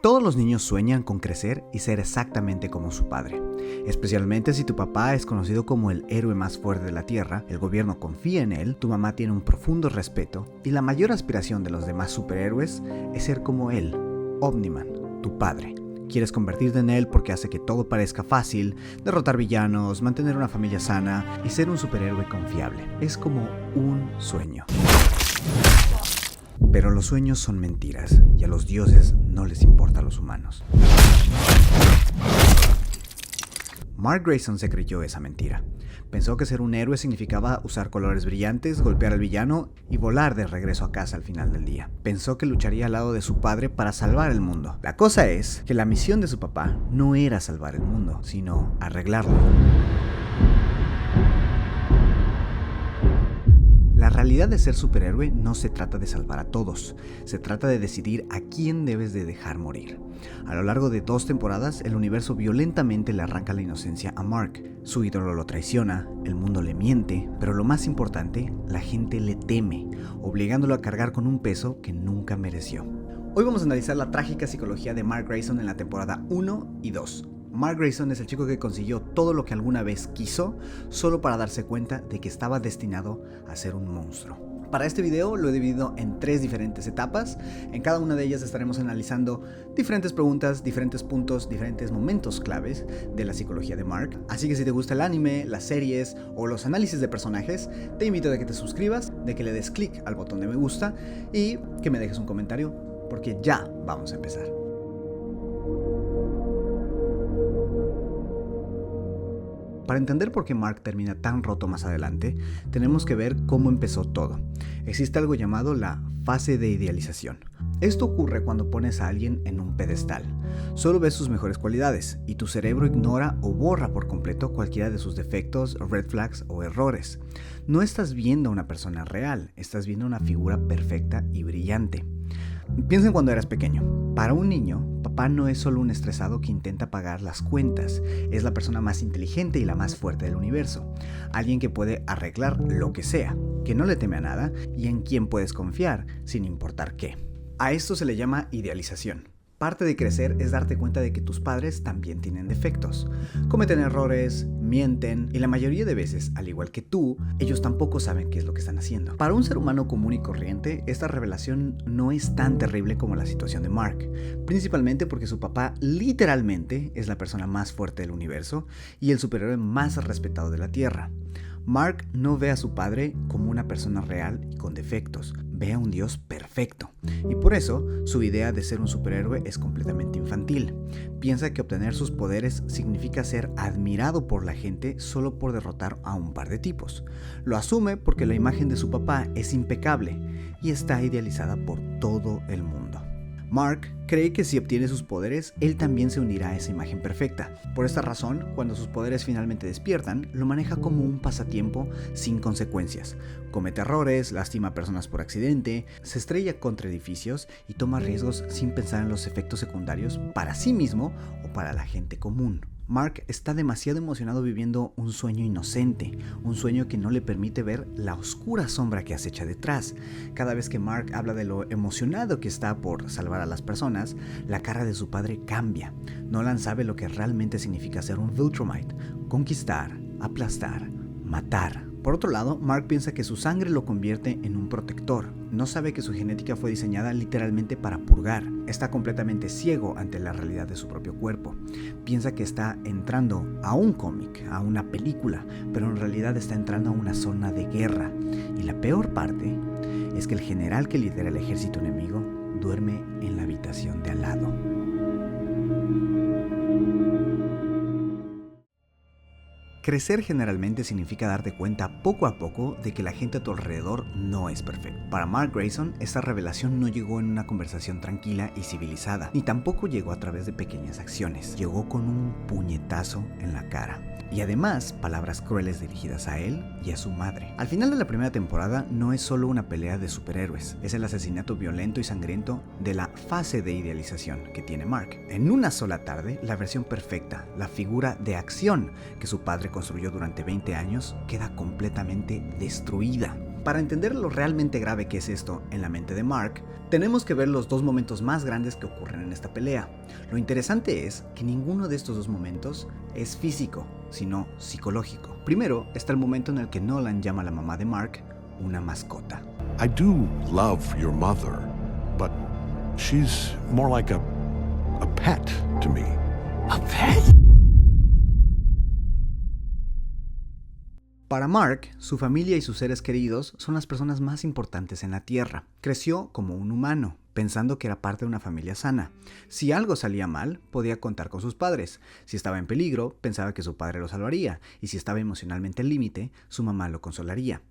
Todos los niños sueñan con crecer y ser exactamente como su padre. Especialmente si tu papá es conocido como el héroe más fuerte de la Tierra, el gobierno confía en él, tu mamá tiene un profundo respeto y la mayor aspiración de los demás superhéroes es ser como él, Omniman, tu padre. Quieres convertirte en él porque hace que todo parezca fácil, derrotar villanos, mantener una familia sana y ser un superhéroe confiable. Es como un sueño. Pero los sueños son mentiras y a los dioses no les importa a los humanos. Mark Grayson se creyó esa mentira. Pensó que ser un héroe significaba usar colores brillantes, golpear al villano y volar de regreso a casa al final del día. Pensó que lucharía al lado de su padre para salvar el mundo. La cosa es que la misión de su papá no era salvar el mundo, sino arreglarlo. La realidad de ser superhéroe no se trata de salvar a todos, se trata de decidir a quién debes de dejar morir. A lo largo de 2 temporadas, el universo violentamente le arranca la inocencia a Mark. Su ídolo lo traiciona, el mundo le miente, pero lo más importante, la gente le teme, obligándolo a cargar con un peso que nunca mereció. Hoy vamos a analizar la trágica psicología de Mark Grayson en la temporada 1 y 2. Mark Grayson es el chico que consiguió todo lo que alguna vez quiso solo para darse cuenta de que estaba destinado a ser un monstruo. Para este video lo he dividido en 3 diferentes etapas. En cada una de ellas estaremos analizando diferentes preguntas, diferentes puntos, diferentes momentos claves de la psicología de Mark. Así que si te gusta el anime, las series o los análisis de personajes, te invito a que te suscribas, de que le des clic al botón de me gusta y que me dejes un comentario porque ya vamos a empezar. Para entender por qué Mark termina tan roto más adelante, tenemos que ver cómo empezó todo. Existe algo llamado la fase de idealización. Esto ocurre cuando pones a alguien en un pedestal. Solo ves sus mejores cualidades y tu cerebro ignora o borra por completo cualquiera de sus defectos, red flags o errores. No estás viendo a una persona real, estás viendo una figura perfecta y brillante. Piensa en cuando eras pequeño. Para un niño, papá no es solo un estresado que intenta pagar las cuentas, es la persona más inteligente y la más fuerte del universo. Alguien que puede arreglar lo que sea, que no le teme a nada y en quien puedes confiar sin importar qué. A esto se le llama idealización. Parte de crecer es darte cuenta de que tus padres también tienen defectos. Cometen errores, mienten y la mayoría de veces, al igual que tú, ellos tampoco saben qué es lo que están haciendo. Para un ser humano común y corriente, esta revelación no es tan terrible como la situación de Mark, principalmente porque su papá literalmente es la persona más fuerte del universo y el superhéroe más respetado de la Tierra. Mark no ve a su padre como una persona real y con defectos, ve a un dios perfecto. Y por eso, su idea de ser un superhéroe es completamente infantil. Piensa que obtener sus poderes significa ser admirado por la gente solo por derrotar a un par de tipos. Lo asume porque la imagen de su papá es impecable y está idealizada por todo el mundo. Mark cree que si obtiene sus poderes, él también se unirá a esa imagen perfecta. Por esta razón, cuando sus poderes finalmente despiertan, lo maneja como un pasatiempo sin consecuencias. Comete errores, lastima a personas por accidente, se estrella contra edificios y toma riesgos sin pensar en los efectos secundarios para sí mismo o para la gente común. Mark está demasiado emocionado viviendo un sueño inocente, un sueño que no le permite ver la oscura sombra que acecha detrás. Cada vez que Mark habla de lo emocionado que está por salvar a las personas, la cara de su padre cambia. Nolan sabe lo que realmente significa ser un Viltrumite: conquistar, aplastar, matar. Por otro lado, Mark piensa que su sangre lo convierte en un protector. No sabe que su genética fue diseñada literalmente para purgar. Está completamente ciego ante la realidad de su propio cuerpo. Piensa que está entrando a un cómic, a una película, pero en realidad está entrando a una zona de guerra. Y la peor parte es que el general que lidera el ejército enemigo duerme en la habitación de al lado. Crecer generalmente significa darte cuenta poco a poco de que la gente a tu alrededor no es perfecta. Para Mark Grayson, esta revelación no llegó en una conversación tranquila y civilizada, ni tampoco llegó a través de pequeñas acciones. Llegó con un puñetazo en la cara. Y además, palabras crueles dirigidas a él y a su madre. Al final de la primera temporada no es solo una pelea de superhéroes, es el asesinato violento y sangriento de la fase de idealización que tiene Mark. En una sola tarde, la versión perfecta, la figura de acción que su padre construyó durante 20 años, queda completamente destruida. Para entender lo realmente grave que es esto en la mente de Mark, tenemos que ver los dos momentos más grandes que ocurren en esta pelea. Lo interesante es que ninguno de estos dos momentos es físico, sino psicológico. Primero está el momento en el que Nolan llama a la mamá de Mark una mascota. I do love your mother, but she's more like a pet to me. A pet? Para Mark, su familia y sus seres queridos son las personas más importantes en la Tierra. Creció como un humano, pensando que era parte de una familia sana. Si algo salía mal, podía contar con sus padres. Si estaba en peligro, pensaba que su padre lo salvaría. Y si estaba emocionalmente al límite, su mamá lo consolaría.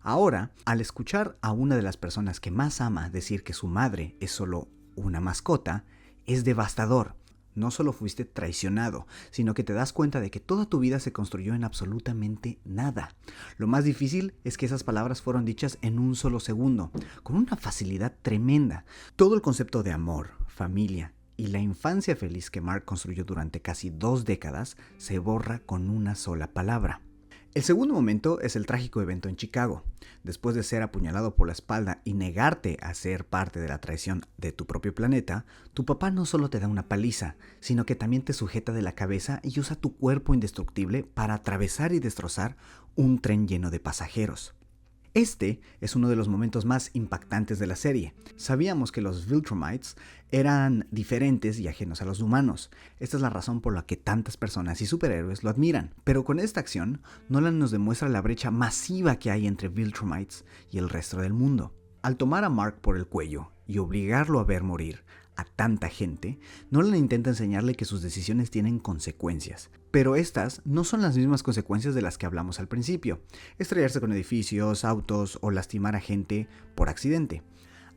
Ahora, al escuchar a una de las personas que más ama decir que su madre es solo una mascota, es devastador. No solo fuiste traicionado, sino que te das cuenta de que toda tu vida se construyó en absolutamente nada. Lo más difícil es que esas palabras fueron dichas en un solo segundo, con una facilidad tremenda. Todo el concepto de amor, familia y la infancia feliz que Mark construyó durante casi 2 décadas se borra con una sola palabra. El segundo momento es el trágico evento en Chicago. Después de ser apuñalado por la espalda y negarte a ser parte de la traición de tu propio planeta, tu papá no solo te da una paliza, sino que también te sujeta de la cabeza y usa tu cuerpo indestructible para atravesar y destrozar un tren lleno de pasajeros. Este es uno de los momentos más impactantes de la serie. Sabíamos que los Viltrumites eran diferentes y ajenos a los humanos. Esta es la razón por la que tantas personas y superhéroes lo admiran. Pero con esta acción, Nolan nos demuestra la brecha masiva que hay entre Viltrumites y el resto del mundo. Al tomar a Mark por el cuello y obligarlo a ver morir a tanta gente, Nolan intenta enseñarle que sus decisiones tienen consecuencias. Pero estas no son las mismas consecuencias de las que hablamos al principio: estrellarse con edificios, autos o lastimar a gente por accidente.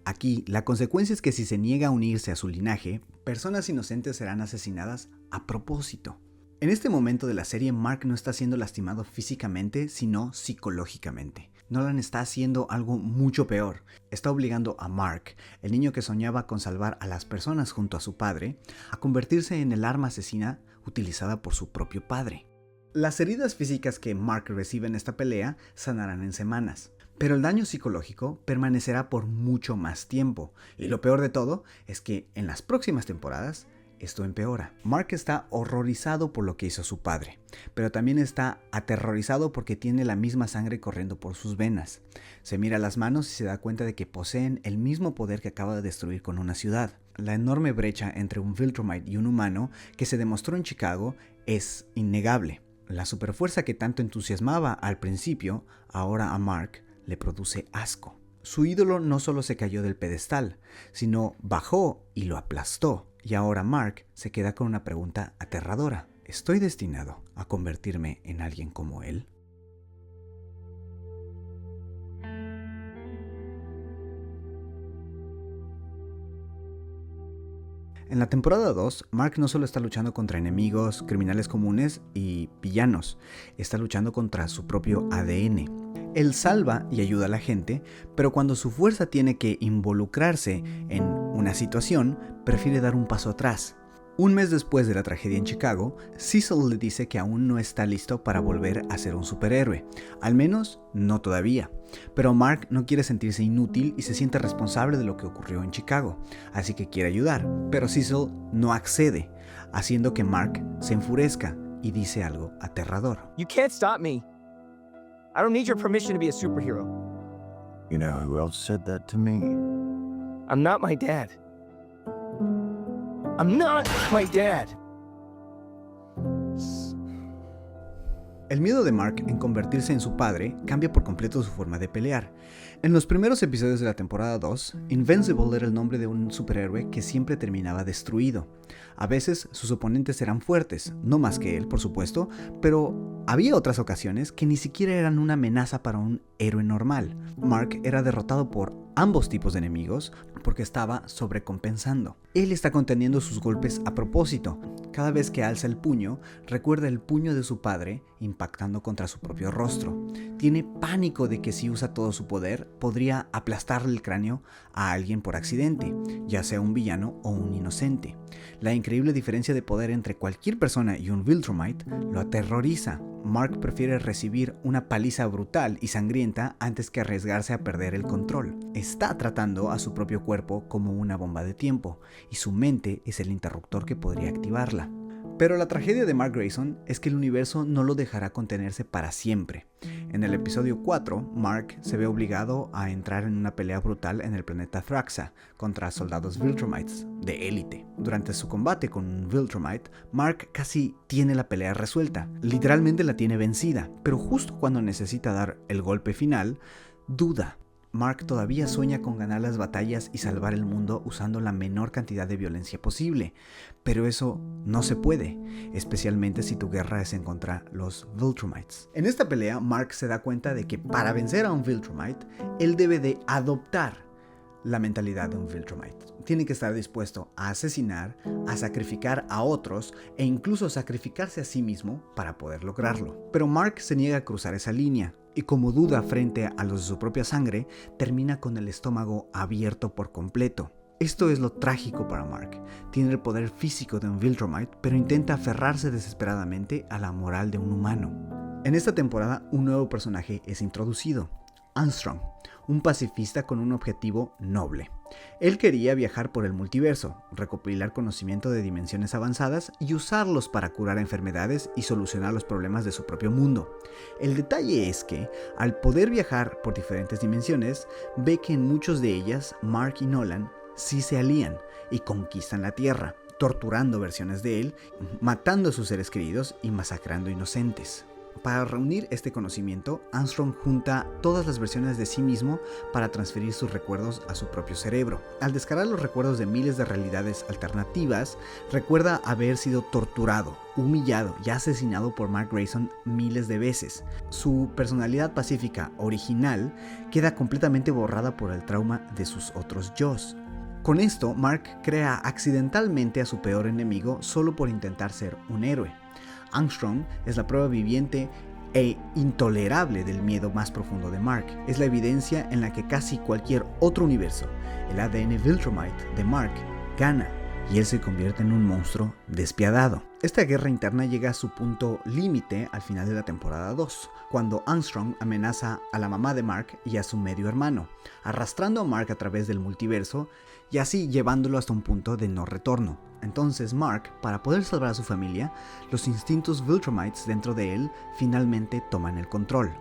Aquí, la consecuencia es que si se niega a unirse a su linaje, personas inocentes serán asesinadas a propósito. En este momento de la serie, Mark no está siendo lastimado físicamente, sino psicológicamente. Nolan está haciendo algo mucho peor. Está obligando a Mark, el niño que soñaba con salvar a las personas junto a su padre, a convertirse en el arma asesina utilizada por su propio padre. Las heridas físicas que Mark recibe en esta pelea sanarán en semanas, pero el daño psicológico permanecerá por mucho más tiempo. Y lo peor de todo es que en las próximas temporadas esto empeora. Mark está horrorizado por lo que hizo su padre, pero también está aterrorizado porque tiene la misma sangre corriendo por sus venas. Se mira las manos y se da cuenta de que poseen el mismo poder que acaba de destruir con una ciudad. La enorme brecha entre un Viltrumite y un humano que se demostró en Chicago es innegable. La superfuerza que tanto entusiasmaba al principio, ahora a Mark le produce asco. Su ídolo no solo se cayó del pedestal, sino bajó y lo aplastó. Y ahora Mark se queda con una pregunta aterradora. ¿Estoy destinado a convertirme en alguien como él? En la temporada 2, Mark no solo está luchando contra enemigos, criminales comunes y villanos, está luchando contra su propio ADN. Él salva y ayuda a la gente, pero cuando su fuerza tiene que involucrarse en una situación, prefiere dar un paso atrás. Un mes después de la tragedia en Chicago, Cecil le dice que aún no está listo para volver a ser un superhéroe, al menos no todavía. Pero Mark no quiere sentirse inútil y se siente responsable de lo que ocurrió en Chicago, así que quiere ayudar, pero Cecil no accede, haciendo que Mark se enfurezca y dice algo aterrador. You can't stop me. I don't need your permission to be a superhero. You know who else said that to me? I'm not my dad. I'm not my dad. El miedo de Mark en convertirse en su padre cambia por completo su forma de pelear. En los primeros episodios de la temporada 2, Invincible era el nombre de un superhéroe que siempre terminaba destruido. A veces sus oponentes eran fuertes, no más que él, por supuesto, pero había otras ocasiones que ni siquiera eran una amenaza para un héroe normal. Mark era derrotado por ambos tipos de enemigos porque estaba sobrecompensando. Él está conteniendo sus golpes a propósito. Cada vez que alza el puño, recuerda el puño de su padre impactando contra su propio rostro. Tiene pánico de que si usa todo su poder, podría aplastarle el cráneo a alguien por accidente, ya sea un villano o un inocente. La increíble diferencia de poder entre cualquier persona y un Viltrumite lo aterroriza. Mark prefiere recibir una paliza brutal y sangrienta antes que arriesgarse a perder el control. Está tratando a su propio cuerpo como una bomba de tiempo, y su mente es el interruptor que podría activarla. Pero la tragedia de Mark Grayson es que el universo no lo dejará contenerse para siempre. En el episodio 4, Mark se ve obligado a entrar en una pelea brutal en el planeta Thraxa contra soldados Viltrumites de élite. Durante su combate con un Viltrumite, Mark casi tiene la pelea resuelta, literalmente la tiene vencida, pero justo cuando necesita dar el golpe final, duda. Mark todavía sueña con ganar las batallas y salvar el mundo usando la menor cantidad de violencia posible, pero eso no se puede, especialmente si tu guerra es en contra los Viltrumites. En esta pelea, Mark se da cuenta de que para vencer a un Viltrumite, él debe de adoptar la mentalidad de un Viltrumite. Tiene que estar dispuesto a asesinar, a sacrificar a otros e incluso sacrificarse a sí mismo para poder lograrlo. Pero Mark se niega a cruzar esa línea y como duda frente a los de su propia sangre, termina con el estómago abierto por completo. Esto es lo trágico para Mark. Tiene el poder físico de un Viltrumite, pero intenta aferrarse desesperadamente a la moral de un humano. En esta temporada, un nuevo personaje es introducido: Armstrong, un pacifista con un objetivo noble. Él quería viajar por el multiverso, recopilar conocimiento de dimensiones avanzadas y usarlos para curar enfermedades y solucionar los problemas de su propio mundo. El detalle es que, al poder viajar por diferentes dimensiones, ve que en muchas de ellas Mark y Nolan sí se alían y conquistan la Tierra, torturando versiones de él, matando a sus seres queridos y masacrando inocentes. Para reunir este conocimiento, Armstrong junta todas las versiones de sí mismo para transferir sus recuerdos a su propio cerebro. Al descargar los recuerdos de miles de realidades alternativas, recuerda haber sido torturado, humillado y asesinado por Mark Grayson miles de veces. Su personalidad pacífica original queda completamente borrada por el trauma de sus otros yos. Con esto, Mark crea accidentalmente a su peor enemigo solo por intentar ser un héroe. Armstrong es la prueba viviente e intolerable del miedo más profundo de Mark. Es la evidencia en la que casi cualquier otro universo, el ADN Viltrumite de Mark, gana y él se convierte en un monstruo despiadado. Esta guerra interna llega a su punto límite al final de la temporada 2, cuando Armstrong amenaza a la mamá de Mark y a su medio hermano, arrastrando a Mark a través del multiverso y así llevándolo hasta un punto de no retorno. Entonces Mark, para poder salvar a su familia, los instintos Viltrumites dentro de él finalmente toman el control.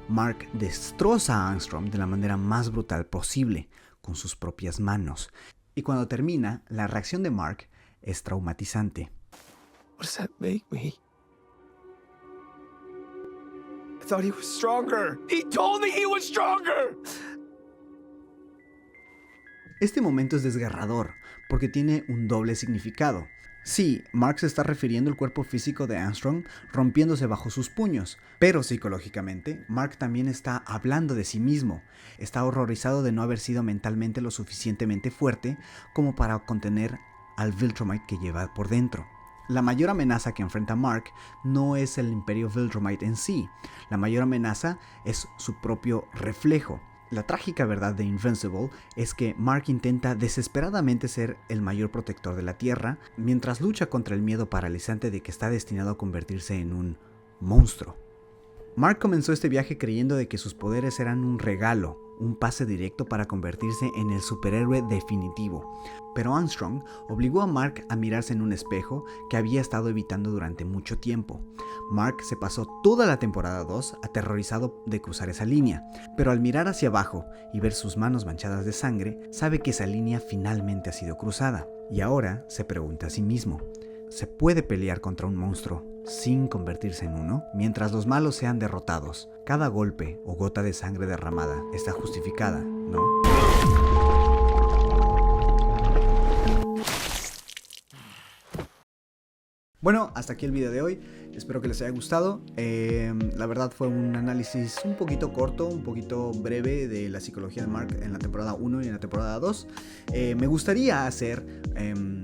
Mark destroza a Armstrong de la manera más brutal posible, con sus propias manos. Y cuando termina, la reacción de Mark es traumatizante. What does that make me? I thought he was stronger. He told me he was stronger. Este momento es desgarrador, porque tiene un doble significado. Sí, Mark se está refiriendo al cuerpo físico de Armstrong rompiéndose bajo sus puños, pero psicológicamente, Mark también está hablando de sí mismo. Está horrorizado de no haber sido mentalmente lo suficientemente fuerte como para contener al Viltrumite que lleva por dentro. La mayor amenaza que enfrenta Mark no es el Imperio Viltrumite en sí, la mayor amenaza es su propio reflejo. La trágica verdad de Invincible es que Mark intenta desesperadamente ser el mayor protector de la Tierra, mientras lucha contra el miedo paralizante de que está destinado a convertirse en un monstruo. Mark comenzó este viaje creyendo de que sus poderes eran un regalo, un pase directo para convertirse en el superhéroe definitivo. Pero Armstrong obligó a Mark a mirarse en un espejo que había estado evitando durante mucho tiempo. Mark se pasó toda la temporada 2 aterrorizado de cruzar esa línea, pero al mirar hacia abajo y ver sus manos manchadas de sangre, sabe que esa línea finalmente ha sido cruzada. Y ahora se pregunta a sí mismo, ¿se puede pelear contra un monstruo sin convertirse en uno? Mientras los malos sean derrotados, cada golpe o gota de sangre derramada está justificada, ¿no? Bueno, hasta aquí el video de hoy. Espero que les haya gustado. La verdad fue un análisis un poquito corto, un poquito breve de la psicología de Mark en la temporada 1 y en la temporada 2. Me gustaría hacer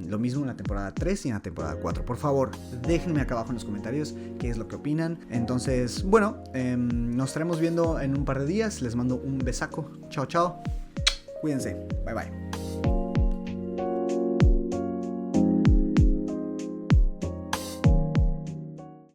lo mismo en la temporada 3 y en la temporada 4. Por favor, déjenme acá abajo en los comentarios qué es lo que opinan. Entonces, bueno, nos estaremos viendo en un par de días. Les mando un besaco. Chao, chao. Cuídense. Bye, bye.